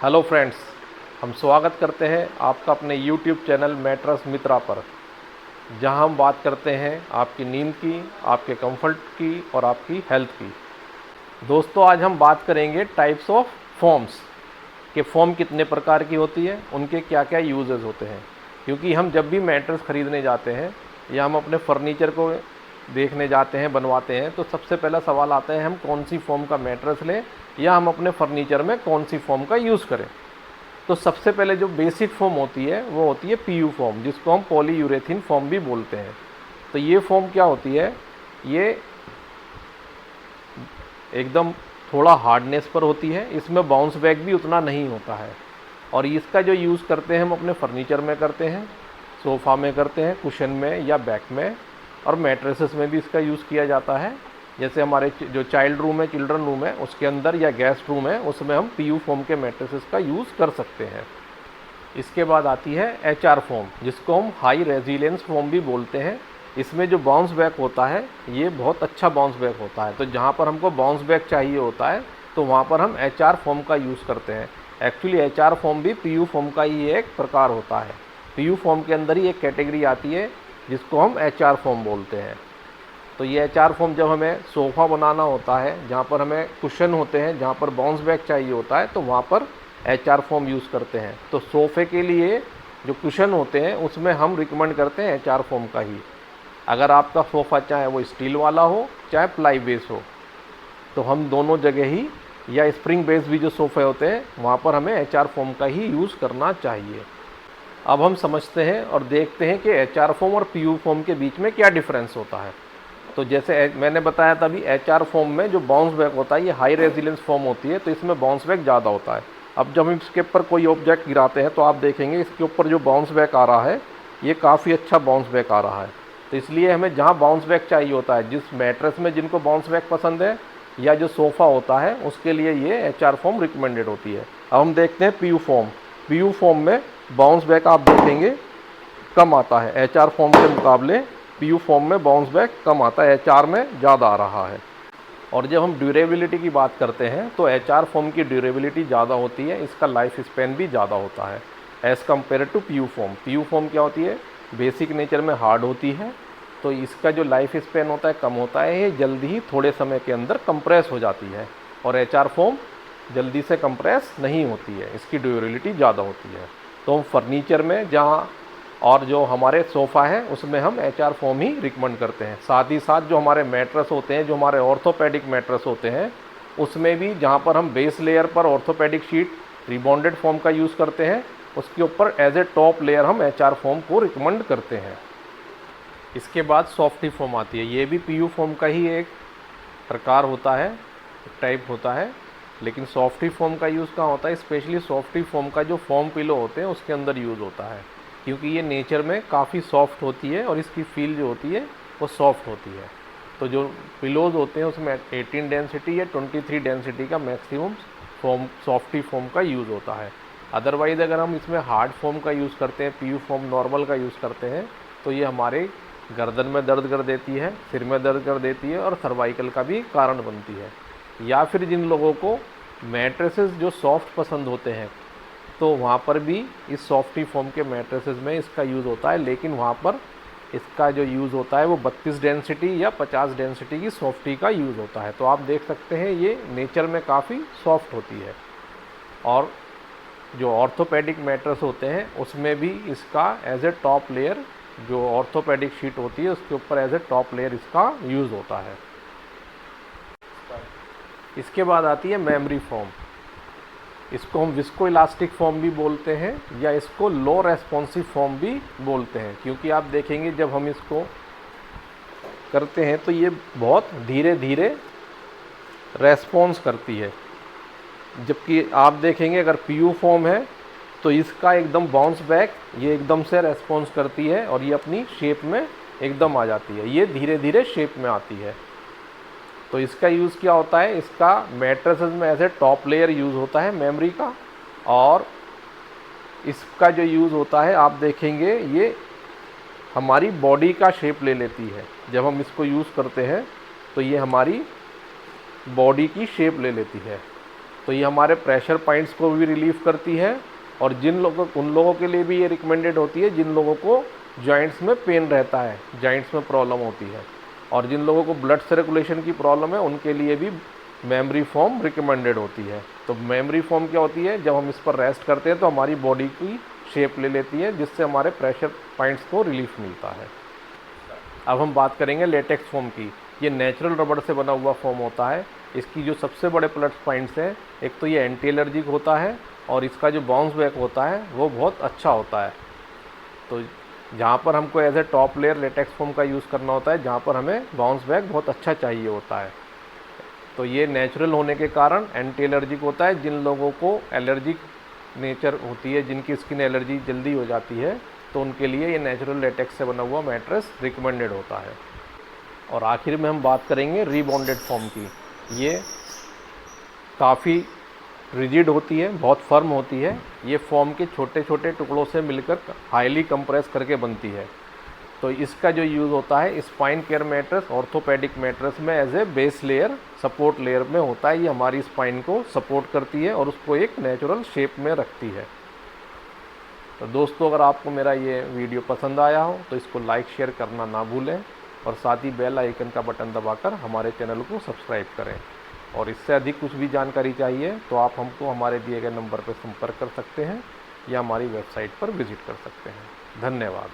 Hello friends, हम स्वागत करते हैं आपका अपने YouTube चैनल मैट्रेस मित्रा पर, जहां हम बात करते हैं आपकी नींद की, आपके कंफर्ट की और आपकी हेल्थ की। दोस्तों, आज हम बात करेंगे टाइप्स ऑफ फोम्स कि फ़ोम कितने प्रकार की होती है, उनके क्या क्या यूजेस होते हैं। क्योंकि हम जब भी मैट्रेस ख़रीदने जाते हैं या हम अपने फर्नीचर को देखने जाते हैं, बनवाते हैं, तो सबसे पहला सवाल आता है हम कौन सी फ़ोम का मैट्रेस लें या हम अपने फर्नीचर में कौन सी फ़ोम का यूज़ करें। तो सबसे पहले जो बेसिक फ़ोम होती है वो होती है पीयू फ़ोम, जिसको हम पॉलीयूरेथीन फ़ोम भी बोलते हैं। तो ये फ़ोम क्या होती है, ये एकदम थोड़ा हार्डनेस पर होती है, इसमें बाउंस बैक भी उतना नहीं होता है। और इसका जो यूज़ करते हैं हम अपने फर्नीचर में करते हैं, सोफ़ा में करते हैं, कुशन में या बैक में, और मैट्रेसेस में भी इसका यूज़ किया जाता है। जैसे हमारे जो चाइल्ड रूम है, चिल्ड्रन रूम है, उसके अंदर या गेस्ट रूम है, उसमें हम पीयू फ़ोम के मैट्रेसेस का यूज़ कर सकते हैं। इसके बाद आती है एचआर फ़ोम, जिसको हम हाई रेजिलेंस फ़ोम भी बोलते हैं। इसमें जो बाउंस बैक होता है ये बहुत अच्छा बाउंस बैक होता है। तो जहाँ पर हमको बाउंस बैक चाहिए होता है तो वहाँ पर हम एचआर फ़ोम का यूज़ करते हैं। एक्चुअली एचआर फ़ोम भी पीयू फ़ोम का ही एक प्रकार होता है। पीयू फ़ोम के अंदर ही एक कैटेगरी आती है जिसको हम एचआर फ़ोम बोलते हैं। तो ये एचआर फ़ोम जब हमें सोफ़ा बनाना होता है, जहाँ पर हमें कुशन होते हैं, जहाँ पर बाउंस बैक चाहिए होता है, तो वहाँ पर एचआर फ़ोम यूज़ करते हैं। तो सोफ़े के लिए जो कुशन होते हैं उसमें हम रिकमेंड करते हैं एचआर फ़ोम का ही। अगर आपका सोफ़ा चाहे वो स्टील वाला हो चाहे प्लाई बेस हो, तो हम दोनों जगह ही, या स्प्रिंग बेस भी जो सोफ़े होते हैं वहाँ पर हमें एचआर फ़ोम का ही यूज़ करना चाहिए। अब हम समझते हैं और देखते हैं कि एचआर फ़ोम और पीयू फ़ोम के बीच में क्या डिफरेंस होता है। तो जैसे मैंने बताया था अभी, एचआर फ़ोम में जो बाउंस बैक होता है ये हाई रेजिलेंस फ़ोम होती है, तो इसमें बाउंस बैक ज़्यादा होता है। अब जब हम इसके ऊपर कोई ऑब्जेक्ट गिराते हैं तो आप देखेंगे इसके ऊपर जो बाउंस बैक आ रहा है ये काफ़ी अच्छा बाउंस बैक आ रहा है। तो इसलिए हमें जहाँ बाउंस बैक चाहिए होता है, जिस मैट्रेस में जिनको बाउंस बैक पसंद है या जो सोफ़ा होता है, उसके लिए ये एचआर फ़ोम रिकमेंडेड होती है। अब हम देखते हैं पीयू फ़ोम। पीयू फ़ोम में बाउंस बैक आप देखेंगे कम आता है, एचआर फ़ोम के मुकाबले पीयू फ़ोम में बाउंस बैक कम आता है, एचआर में ज़्यादा आ रहा है। और जब हम ड्यूरेबिलिटी की बात करते हैं तो एचआर फ़ोम की ड्यूरेबिलिटी ज़्यादा होती है, इसका लाइफ स्पेन भी ज़्यादा होता है as compare to PU foam. PU foam क्या होती है, बेसिक नेचर में हार्ड होती है, तो इसका जो लाइफ स्पेन होता है कम होता है, ये जल्दी ही थोड़े समय के अंदर कंप्रेस हो जाती है। और एचआर फ़ोम जल्दी से कंप्रेस नहीं होती है, इसकी ड्यूरेबिलिटी ज़्यादा होती है। तो हम फर्नीचर में जहाँ और जो हमारे सोफ़ा है उसमें हम एचआर फ़ोम ही रिकमेंड करते हैं। साथ ही साथ जो हमारे मैट्रेस होते हैं, जो हमारे ऑर्थोपेडिक मैट्रेस होते हैं, उसमें भी जहाँ पर हम बेस लेयर पर ऑर्थोपेडिक शीट रिबॉन्डेड फ़ोम का यूज़ करते हैं, उसके ऊपर एज ए टॉप लेयर हम एचआर फ़ोम को रिकमेंड करते हैं। इसके बाद सॉफ्टी फ़ोम आती है, ये भी पीयू फ़ोम का ही एक प्रकार होता है, टाइप होता है। लेकिन सॉफ्टी फ़ोम का यूज़ कहाँ होता है, स्पेशली सॉफ्टी फ़ोम का जो फ़ोम पिलो होते हैं उसके अंदर यूज़ होता है, क्योंकि ये नेचर में काफ़ी सॉफ्ट होती है और इसकी फील जो होती है वो सॉफ्ट होती है। तो जो पिलोज़ होते हैं उसमें 18 डेंसिटी या 23 डेंसिटी का मैक्सिमम फ़ोम, सॉफ्टी फ़ोम का यूज़ होता है। अदरवाइज़ अगर हम इसमें हार्ड फ़ोम का यूज़ करते हैं, पीयू फ़ोम नॉर्मल का यूज़ करते हैं, तो ये हमारे गर्दन में दर्द कर देती है, सिर में दर्द कर देती है और सर्वाइकल का भी कारण बनती है। या फिर जिन लोगों को मैट्रेसेस जो सॉफ्ट पसंद होते हैं, तो वहाँ पर भी इस सॉफ्टी फ़ोम के मैट्रेसेस में इसका यूज़ होता है, लेकिन वहाँ पर इसका जो यूज़ होता है वो 32 डेंसिटी या 50 डेंसिटी की सॉफ्टी का यूज़ होता है। तो आप देख सकते हैं ये नेचर में काफ़ी सॉफ्ट होती है। और जो ऑर्थोपेडिक मैट्रेस होते हैं उसमें भी इसका एज ए टॉप लेयर, जो ऑर्थोपेडिक शीट होती है उसके ऊपर एज ए टॉप लेयर इसका यूज़ होता है। इसके बाद आती है मेमोरी फ़ोम। इसको हम विस्को इलास्टिक फ़ोम भी बोलते हैं या इसको लो रेस्पॉन्सिव फ़ोम भी बोलते हैं, क्योंकि आप देखेंगे जब हम इसको करते हैं तो ये बहुत धीरे धीरे रेस्पॉन्स करती है। जबकि आप देखेंगे अगर पीयू फ़ोम है तो इसका एकदम बाउंस बैक, ये एकदम से रेस्पॉन्स करती है और ये अपनी शेप में एकदम आ जाती है, ये धीरे धीरे शेप में आती है। तो इसका यूज़ क्या होता है, इसका मैट्रेसेस में ऐसे टॉप लेयर यूज़ होता है मेमोरी का, और इसका जो यूज़ होता है आप देखेंगे ये हमारी बॉडी का शेप ले लेती है। जब हम इसको यूज़ करते हैं तो ये हमारी बॉडी की शेप ले लेती है। तो ये हमारे प्रेशर पॉइंट्स को भी रिलीफ करती है, और उन लोगों के लिए भी ये रिकमेंडेड होती है जिन लोगों को जॉइंट्स में पेन रहता है, जॉइंट्स में प्रॉब्लम होती है, और जिन लोगों को ब्लड सर्कुलेशन की प्रॉब्लम है उनके लिए भी मेमोरी फोम रिकमेंडेड होती है। तो मेमोरी फोम क्या होती है, जब हम इस पर रेस्ट करते हैं तो हमारी बॉडी की शेप ले लेती है, जिससे हमारे प्रेशर पॉइंट्स को रिलीफ मिलता है। अब हम बात करेंगे लेटेक्स फोम की। ये नेचुरल रबड़ से बना हुआ फोम होता है। इसकी जो सबसे बड़े प्लस पॉइंट्स हैं, एक तो ये एंटी एलर्जिक होता है, और इसका जो बाउंस बैक होता है वो बहुत अच्छा होता है। तो जहाँ पर हमको as a top layer latex foam का यूज़ करना होता है, जहाँ पर हमें बाउंस बैक बहुत अच्छा चाहिए होता है। तो ये नेचुरल होने के कारण एंटी एलर्जिक होता है। जिन लोगों को एलर्जिक नेचर होती है, जिनकी स्किन एलर्जी जल्दी हो जाती है, तो उनके लिए ये नेचुरल लेटेक्स से बना हुआ मैट्रेस रिकमेंडेड होता है। और आखिर में हम बात करेंगे रीबॉन्डेड फोम की। ये काफ़ी रिजिड होती है, बहुत फर्म होती है। ये फोम के छोटे छोटे टुकड़ों से मिलकर हाईली कंप्रेस करके बनती है। तो इसका जो यूज़ होता है spine care mattress, orthopaedic mattress में as a base layer, support layer में होता है। ये हमारी स्पाइन को सपोर्ट करती है और उसको एक नेचुरल शेप में रखती है। तो दोस्तों, अगर आपको मेरा ये वीडियो पसंद आया हो तो इसको लाइक शेयर करना ना भूलें, और साथ ही बेल आइकन का बटन दबाकर हमारे चैनल को सब्सक्राइब करें। और इससे अधिक कुछ भी जानकारी चाहिए तो आप हमको हमारे दिए गए नंबर पर संपर्क कर सकते हैं या हमारी वेबसाइट पर विजिट कर सकते हैं। धन्यवाद।